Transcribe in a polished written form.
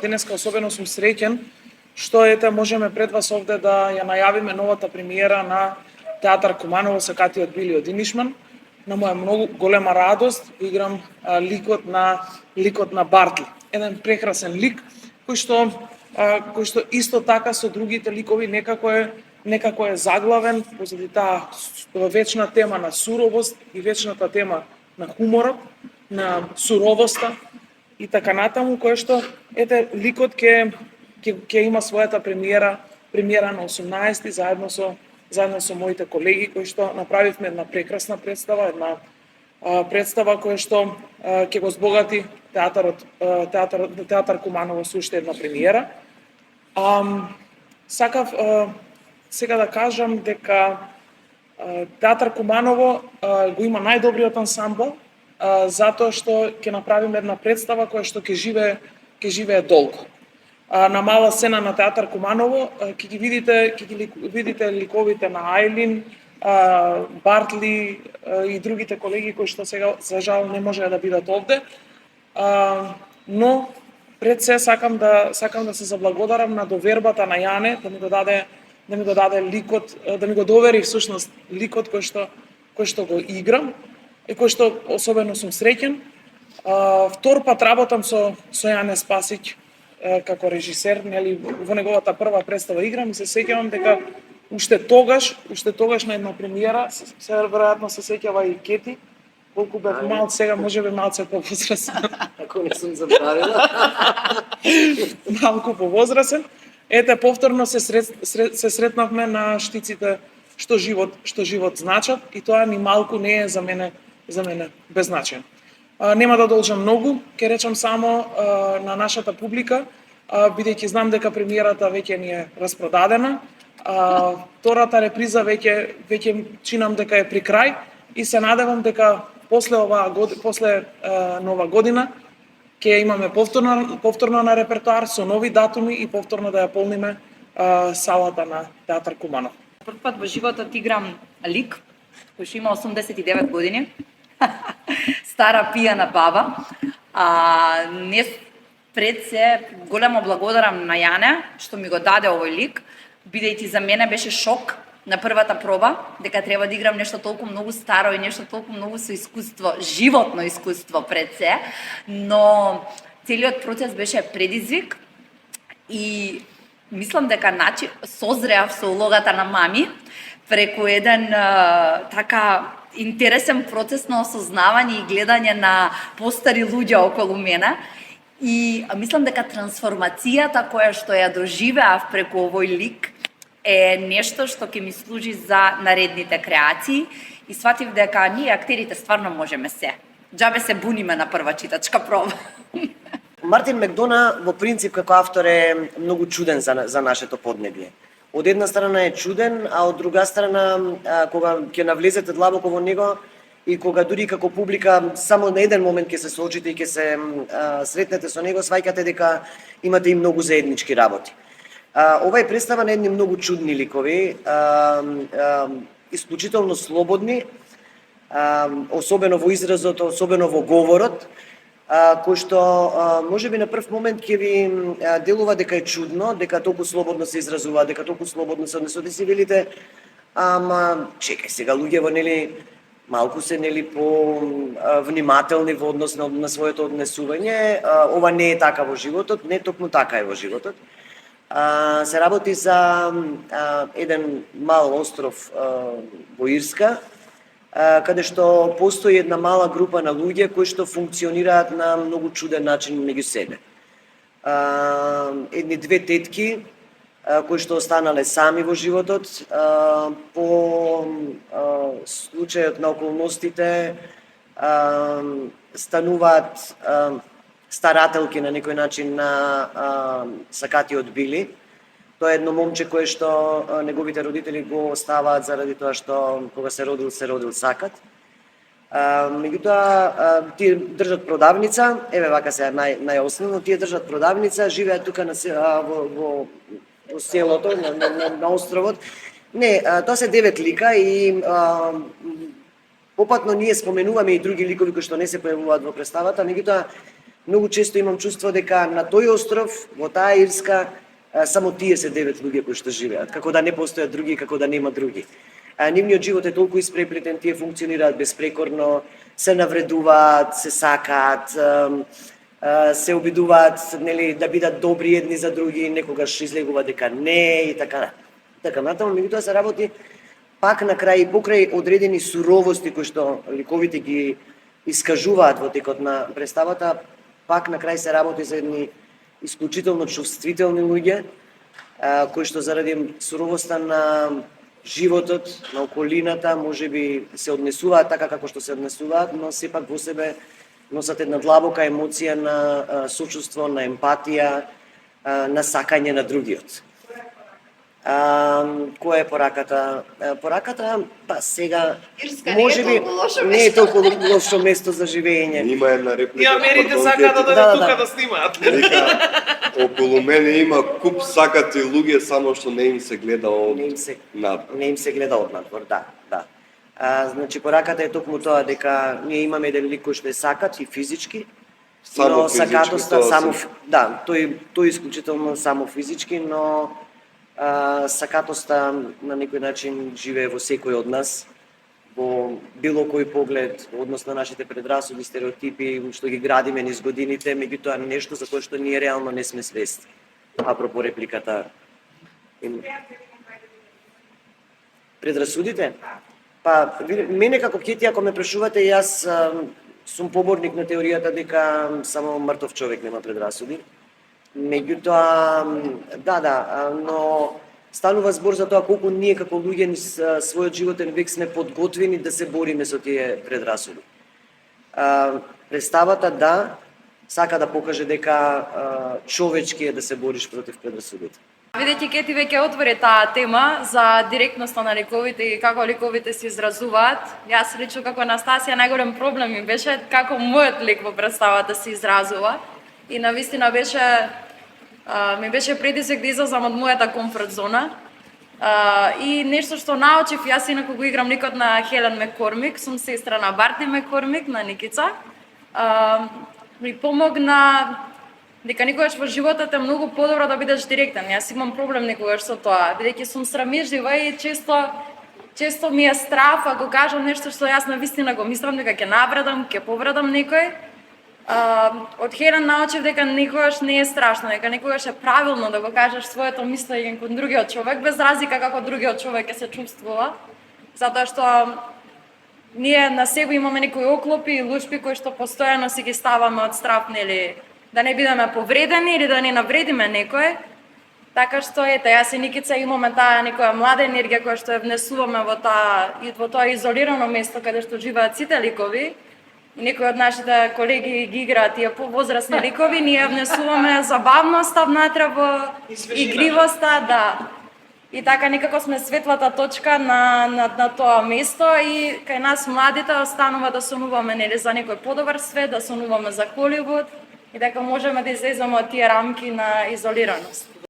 денеска особено сум среќен што можеме пред вас овде да ја најавиме новата премиера на Театар Куманово Сакатиот били од Инишман. На моја многу голема радост играм ликот на Бартли. Еден прекрасен лик кој што исто така со другите ликови некако е заглавен позади таа вечна тема на суровост и вечната тема на хуморот, на суровоста и така натаму, кој што ликот ќе има својата премиера на 18 заедно со моите колеги кои што направивме една прекрасна представа, представа која што ќе го збогати Театар Куманово со уште една премиера. Сакав сега да кажам дека Театар Куманово го има најдобриот ансамбл, затоа што ќе направиме една представа која што ќе живее долго. На мала сцена на Театар Куманово ќе видите ликовите на Ајлин, Бартли и другите колеги кои што сега за жал не можеа да бидат овде. Но пред се сакам да се заблагодарам на довербата на Јане да ми го даде ликот, да ми го довери всушност ликот кој што го играм и кој што особено сум среќен. Втор пат работам со Јане Спасиќ како режисер, нели, во неговата прва представа играм и се сеќавам дека уште тогаш на една премиера, се веројатно се сеќава и Кети, колку бев мал, сега можеби малце повозрасен. Ако не сум забравила. Малку повозрасен. Повторно се сретнавме на штиците што живот значат и тоа ни малку не е за мене беззначајно. Нема да должам многу, ќе речам само на нашата публика, бидејќи знам дека премиерата веќе ни е распродадена, втората реприза веќе чинам дека е при крај и се надевам дека после нова година ќе имаме повторно на репертоар со нови датуми и повторно да ја полниме салата на Театар Куманово. Прв пат во животот играм лик кој што има 89 години. Стара пијана баба. Не пред се големо благодарам на Јане што ми го даде овој лик, бидејќи за мене беше шок на првата проба дека треба да играм нешто толку многу старо и нешто толку многу со искуство, животно искуство пред се, но целиот процес беше предизвик и мислам дека созреав со улогата на мами преку еден така интересен процес на осознавање и гледање на постари луѓе околу мене. И мислам дека трансформацијата која што ја доживеав преку овој лик е нешто што ќе ми служи за наредните креации и сватив дека ние актерите стварно можеме се. Џабе се буниме на прва читачка проба. Мартин Макдона во принцип како автор е многу чуден за нашето поднебје. Од една страна е чуден, а од друга страна кога ќе навлезете длабоко во него и кога дури како публика само на еден момент ќе се соочите и ќе се сретнете со него, сваќате дека имате и многу заеднички работи. Ова е представа на едни многу чудни ликови, исклучително слободни, особено во изразот, особено во говорот, кој што можеби на прв момент ќе ви делува дека е чудно, дека толку слободно се изразува, дека толку слободно се однесува, си велите, ама чекај сега луѓево нели малку се нели по внимателни во однос на своето однесување, ова не е така во животот, не токму така е во животот. Се работи за еден мал остров во Ирска, каде што постои една мала група на луѓе кои што функционираат на многу чуден начин меѓу себе. Едни две тетки кои што останале сами во животот, по случајот на околностите стануваат старателки на некој начин на Сакатиот Били. Тоа е едно момче кое што неговите родители го оставаат заради тоа што кога се родил Сакат. Меѓутоа тие држат продавница, еве вака се најосновно, тие држат продавница, живеат тука во селото, на островот. Не, тоа се 9 лика и попатно ние споменуваме и други ликови кои што не се појавуваат во представата, меѓутоа многу често имам чувство дека на тој остров, во таа Ирска, само тие се 9 луѓе кои што живеат, како да не постојат други, како да нема други. Нивниот живот е толку испреплетен, тие функционираат безпрекорно, се навредуваат, се сакаат, се обидуваат, нели, да бидат добри едни за други, некогаш излегува дека не и така натаму, меѓутоа се работи пак на крај покрај одредени суровости кои што ликовите ги искажуваат во текот на представата, пак на крај се работи за едни исклучително чувствителни луѓе, кои што заради суровоста на животот, на околината, можеби се однесуваат така како што се однесуваат, но сепак во себе носат една длабока емоција на сочувство, на емпатија, на сакање на другиот. Која е пораката? Пораката, па сега, Ирска можеби не е толку лошо место за живење. Има една реплика. И америте пардон, сакаат да Кети. дојдат тука да снимаат. Вика, околу мене има куп сакати луѓе, само што не им се гледа од надвор. Не им се гледа од надвор, да. Значи, пораката е токму тоа дека ние имаме еден лик кој што е сакат и физички, Само но физички, сакатоста тоа само, се- да, тој исклучително само физички, но сакатоста на некој начин живее во секој од нас, во било кој поглед, однос на нашите предрасуди, стереотипи, што ги градиме низ годините, меѓутоа нешто за кое што ние реално не сме свесни. Апропо репликата. Предрасудите? Па, мене како Кети, ако ме прашувате, јас сум поборник на теоријата дека само мртов човек нема предрасуди. Меѓутоа, но станува збор за тоа колку ние како луѓе низ својот животен век сме подготвени да се бориме со тие предрасуди. Представата сака да покаже дека човечки е да се бориш против предрасудите. Бидејќи Кети веќе отвори таа тема за директноста на ликовите и како ликовите се изразуваат, јас лично како Анастасија најголем проблем ми беше како мојот лик во представата се изразува и навистина ми беше предизвик да излезам од мојата комфорт зона. И нешто што научив, јас инаку го играм ликот на Хелен Маккормик, сум сестра на Бартни Маккормик, на Никица. Ми помогна дека никогаш во животот е многу подобро да бидеш директен. Јас имам проблем некогаш со тоа, бидејќи сум срамежлива и често ми е страф ако кажам нешто што јас навистина го мислам дека ќе навредам, ќе повредам некој. Од Хелен научив дека никогаш не е страшно, дека никогаш е правилно да го кажеш своето мислење кон другиот човек, без разлика како другиот човек ќе се чувствува. Затоа што ние на себе имаме некои оклопи и лушпи кои што постојано си ги ставаме од страф, нели, да не бидеме повредени или да не навредиме некој. Така што ете, јас и Никица имаме таа некоја млада енергија која што ја внесуваме во тоа изолирано место каде што живеат сите ликови. И некои од нашите колеги ги играат тие повозрасни ликови, ние внесуваме забавноста внатре во игривоста, да. И така некако сме светлата точка на тоа место и кај нас младите останува да сонуваме, нели, за некој подобар свет, да сонуваме за Холивуд и дека можеме да излеземе од тие рамки на изолираност.